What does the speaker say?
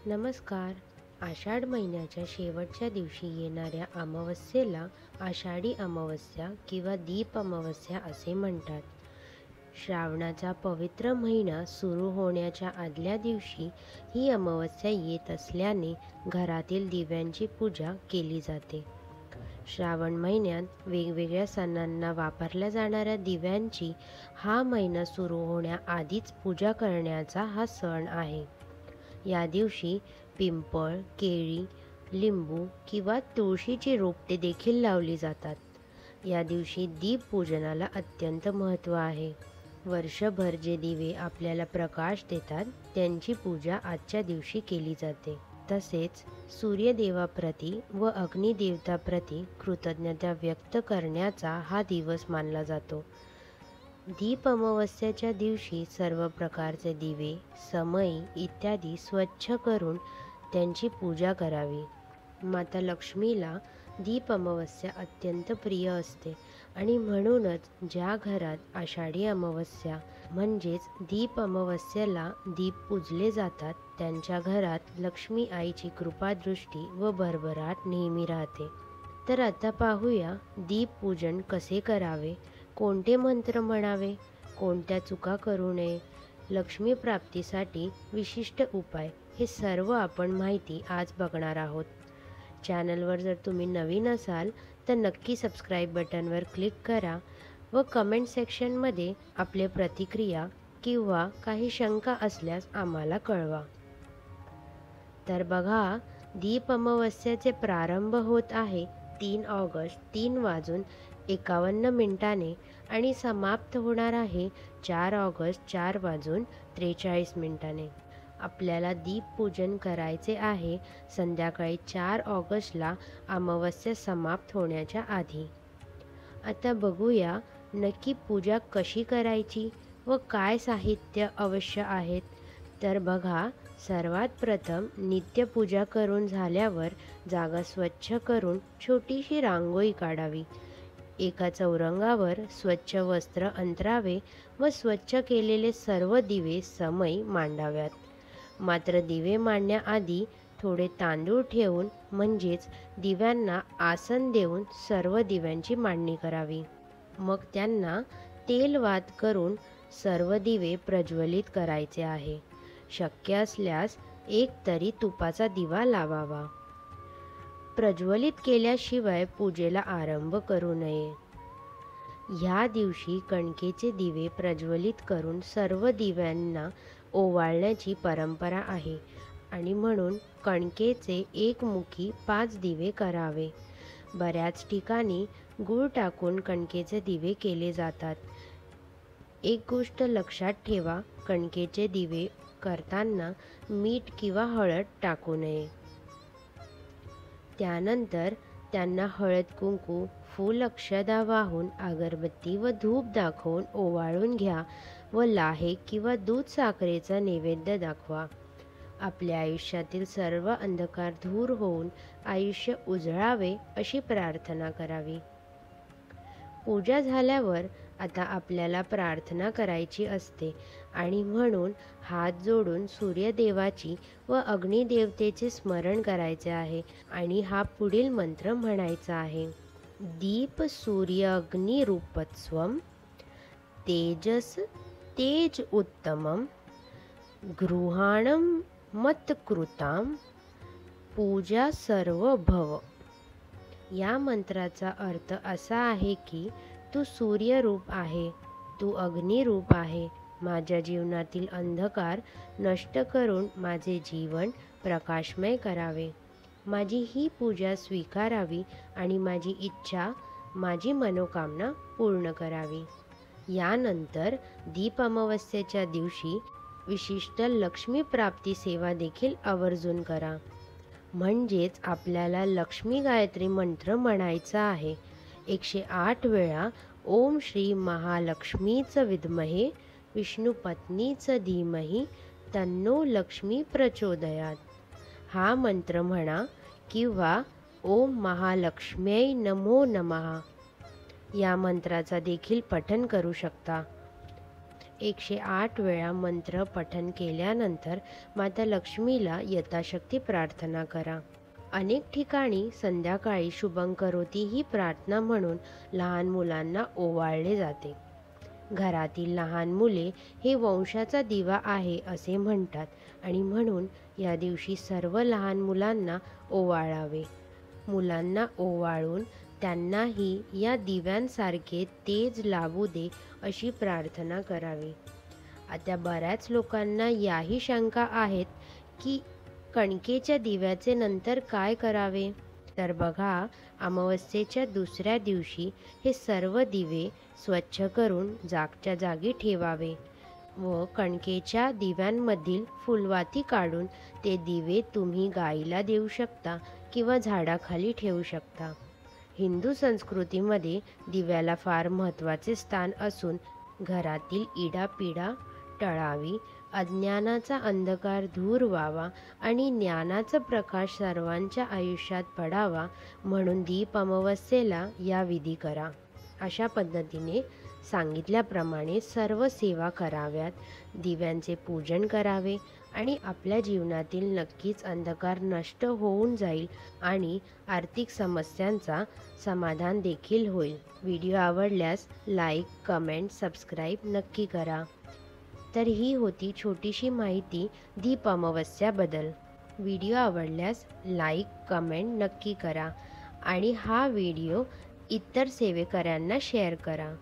नमस्कार. आषाढ महिन्याच्या शेवटच्या दिवशी येणाऱ्या अमावस्येला आषाढी अमावस्या किंवा दीप अमावस्या असे म्हणतात. श्रावणाचा पवित्र महिना सुरू होण्याच्या आदल्या दिवशी ही अमावस्या येत असल्याने घरातील दिव्यांची पूजा केली जाते. श्रावण महिन्यात वेगवेगळ्या सणांना वापरल्या जाणाऱ्या दिव्यांची हा महिना सुरू होण्याआधीच पूजा करण्याचा हा सण आहे. या दिवशी पिंपळ, केळी, लिंबू किंवा तुळशीची रोपटे देखील लावली जातात. या दिवशी दीपपूजनाला अत्यंत महत्त्व आहे. वर्षभर जे दिवे आपल्याला प्रकाश देतात त्यांची पूजा आजच्या दिवशी केली जाते. तसेच सूर्यदेवाप्रती व अग्निदेवताप्रती कृतज्ञता व्यक्त करण्याचा हा दिवस मानला जातो. दीप अमावस्येच्या दिवशी सर्व प्रकारचे दिवे, समई इत्यादी स्वच्छ करून त्यांची पूजा करावी. माता लक्ष्मीला दीप अमावस्या अत्यंत प्रिय असते आणि म्हणूनच ज्या घरात आषाढी अमावस्या म्हणजेच दीप अमावस्येला दीप पूजले जातात त्यांच्या घरात लक्ष्मी आईची कृपादृष्टी व भरभराट नेहमी राहते. तर आता पाहूया दीप पूजन कसे करावे, कोणते मंत्र म्हणावे, कोणत्या चुका करू नये, लक्ष्मी प्राप्तीसाठी विशिष्ट उपाय हे सर्व आपण माहिती आज बघणार आहोत. चॅनलवर जर तुम्ही नवीन असाल तर नक्की सबस्क्राईब बटनवर क्लिक करा व कमेंट सेक्शनमध्ये आपले प्रतिक्रिया किंवा काही शंका असल्यास आम्हाला कळवा. तर बघा, दीप अमावस्येचे प्रारंभ होत आहे 3 ऑगस्ट 3:51 आणि समाप्त होणार आहे 4 ऑगस्ट 4:43 आपल्याला दीपपूजन करायचे आहे संध्याकाळी 4 ऑगस्टला अमावस्या समाप्त होण्याच्या आधी. आता बघूया नक्की पूजा कशी करायची व काय साहित्य आवश्यक आहेत. तर बघा, सर्वात प्रथम नित्यपूजा करून झाल्यावर जागा स्वच्छ करून छोटीशी रांगोळी काढावी. एका चौरंगावर स्वच्छ वस्त्र अंतरावे व स्वच्छ केलेले सर्व दिवे समई मांडाव्यात. मात्र दिवे मांडण्याआधी थोडे तांदूळ ठेवून म्हणजेच दिव्यांना आसन देऊन सर्व दिव्यांची मांडणी करावी. मग त्यांना तेल वात करून सर्व दिवे प्रज्वलित करायचे आहे. शक्य असल्यास एक तरी तुपाचा दिवा लावावा. प्रज्वलित केल्याशिवाय पूजेला आरंभ करू नये. ह्या दिवशी कणकेचे दिवे प्रज्वलित करून सर्व दिव्यांना ओवाळण्याची परंपरा आहे आणि म्हणून कणकेचे एकमुखी 5 दिवे करावे. बऱ्याच ठिकाणी गूळ टाकून कणकेचे दिवे केले जातात. एक गोष्ट लक्षात ठेवा, कणकेचे दिवे करताना मीठ किंवा हळद टाकू नये. त्यानंतर त्यांना हळद कुंकू, फूल अक्षदा वाहून अगरबत्ती व धूप दाखवून ओवाळून घ्या व लाहे किंवा दूध साखरेचा नैवेद्य दाखवा. आपल्या आयुष्यातील सर्व अंधकार दूर होऊन आयुष्य उजळावे अशी प्रार्थना करावी. पूजा झाल्यावर आता आपल्याला प्रार्थना करायची असते आणि म्हणून हात जोडून सूर्यदेवाची व अग्निदेवतेचे स्मरण करायचे आहे आणि हा पुढील मंत्र म्हणायचा आहे. दीप सूर्य अग्नि रूपत्वम तेजस तेज उत्तमम गृहाणम मत्कृताम पूजा सर्व भव. या मंत्राचा अर्थ असा आहे की तू सूर्यरूप आहे, तू अग्निरूप आहे. माझ्या जीवनातील अंधकार नष्ट करून माझे जीवन प्रकाशमय करावे. माझी ही पूजा स्वीकारावी आणि माझी इच्छा, माझी मनोकामना पूर्ण करावी. यानंतर दीप अमावस्येच्या दिवशी विशिष्ट लक्ष्मी प्राप्ती सेवा देखील आवर्जून करा. म्हणजेच आपल्याला लक्ष्मी गायत्री मंत्र म्हणायचा आहे. 108 वेळा ओम श्री महालक्ष्मीच विद्महे विष्णुपत्नीच धीमहि तन्नो लक्ष्मी प्रचोदयात हा मंत्र म्हणा किंवा ओम महालक्ष्म्यै नमो नमः या मंत्राचा देखील पठण करू शकता. 108 वेळा मंत्र पठण केल्यानंतर माता लक्ष्मीला यथाशक्ती प्रार्थना करा. अनेक ठिकाणी संध्याकाळी शुभंकरोती ही प्रार्थना म्हणून लहान मुलांना ओवाळले जाते. घरातील लहान मुले हे वंशाचा दिवा आहे असे म्हणतात आणि म्हणून या दिवशी सर्व लहान मुलांना ओवाळावे. मुलांना ओवाळून त्यांनाही या दिव्यांसारखे तेज लाभू दे अशी प्रार्थना करावी. आता बऱ्याच लोकांना याही शंका आहेत की कणकेच्या दिव्याचे नंतर काय करावे. तर बघा, अमावस्येच्या दुसऱ्या दिवशी हे सर्व दिवे स्वच्छ करून जागच्या जागी ठेवावे व कणकेच्या दिव्यांमधील फुलवाती काढून ते दिवे तुम्ही गाईला देऊ शकता किंवा झाडाखाली ठेवू शकता. हिंदू संस्कृतीमध्ये दिव्याला फार महत्त्वाचे स्थान असून घरातील इडापिडा टळावी, अज्ञानाचा अंधकार दूर व्हावा आणि ज्ञानाचा प्रकाश सर्वांच्या आयुष्यात पडावा म्हणून दीप अमावस्येला या विधी करा. अशा पद्धतीने सांगितल्याप्रमाणे सर्व सेवा कराव्यात, दिव्यांचे पूजन करावे आणि आपल्या जीवनातील नक्कीच अंधकार नष्ट होऊन जाईल आणि आर्थिक समस्यांचा समाधान देखील होईल. व्हिडिओ आवडल्यास लाईक, कमेंट, सबस्क्राईब नक्की करा. तर ही होती छोटीशी माहिती दीप अमावस्याबद्दल. व्हिडिओ आवडल्यास लाईक, कमेंट नक्की करा आणि हा व्हिडिओ इतर सेवेकऱ्यांना शेअर करा.